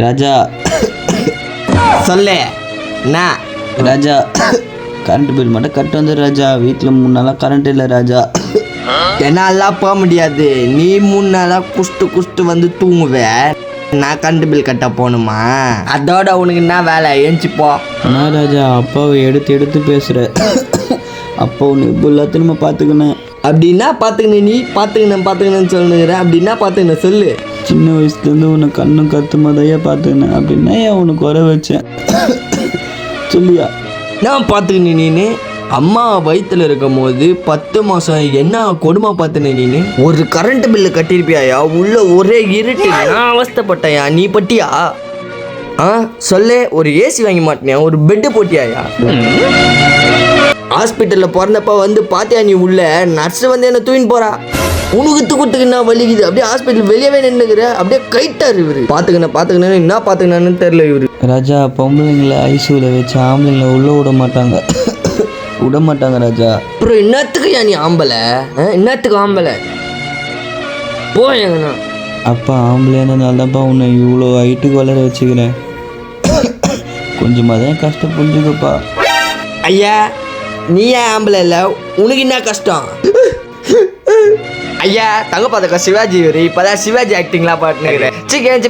ராஜா சொல்லு என்ன ராஜா current bill மட்டும் கட்டு வந்து ராஜா. வீட்டில் 3 நாளாக கரண்ட் இல்லை ராஜா. என்னாலாம் போக முடியாது. நீ 3 நாளாக குஷ்டு வந்து தூங்குவேன். நான் கரண்ட் பில் கட்ட போகணுமா? அதோட உனக்கு என்ன வேலை? ஏஞ்சிப்போ. ஆனால் ராஜா அப்பாவை எடுத்து பேசுகிற. அப்பா உன்னை இப்போ திரும்ப பார்த்துக்கினேன். அப்படின்னா பார்த்துக்கணும். நீ பார்த்துக்கணுன்னு சொல்லுங்கிற. அப்படின்னா பார்த்துக்கணும் சொல்லு. சின்ன வயசுலேருந்து உன்னை கண்ணும் கருத்துமாதையா பார்த்துக்கினேன். அப்படின்னா ஏன் உனக்கு குறை வச்சேன் சொல்லியா? நான் பார்த்துக்கணும். நீனு அம்மா வயிற்றுல இருக்கும் போது 10 மாதம் என்ன கொடுமை பார்த்துன நீனு. ஒரு கரண்ட் பில்லு கட்டியிருப்பியாயா? உள்ள ஒரே இருட்டு. நான் அவஸ்தைப்பட்டேயா? நீ பட்டியா? சொல்லு. ஒரு ஏசி வாங்கி மாட்டினியா? ஒரு பெட்டு போட்டியாயா? ஹாஸ்பிட்டலில் பிறந்தப்ப வந்து பார்த்தியா நீ? உள்ள நர்ஸு வந்து என்ன தூக்கின்னு போறா. உனக்கு தூக்கத்துக்கு என்ன வலிக்குது? அப்படியே ஹாஸ்பிட்டல் வெளியவே நின்றுக்கிற. அப்படியே கைட்டார் இவரு. பார்த்துக்கணும் என்ன பார்த்துக்கணும்னு தெரியல இவரு. ராஜா பொம்பளைங்களை ஐசியூவில் வச்சு ஆம்பளைங்களை உள்ளே விட மாட்டாங்க ராஜா. அப்புறம் என்னத்துக்கு நீ ஆம்பளை? என்னத்துக்கு ஆம்பளை? போ எங்கண்ணா. அப்பா ஆம்பளைனால தான்ப்பா உன்னை இவ்வளோ ஹைட்டுக்கு வளர வச்சுக்கிறேன். கொஞ்சமாக தான் கஷ்டம் புரிஞ்சுக்கப்பா. ஐயா நீ ஏன் ஆம்பளை இல்லை? உனக்கு என்ன கஷ்டம்? ஐயா தங்க பார்த்துக்கோ சிவாஜி இவரு. இப்போதான் சிவாஜி ஆக்டிங்லாம் பாட்டுனுக்கிறேன். சீக்கிரம்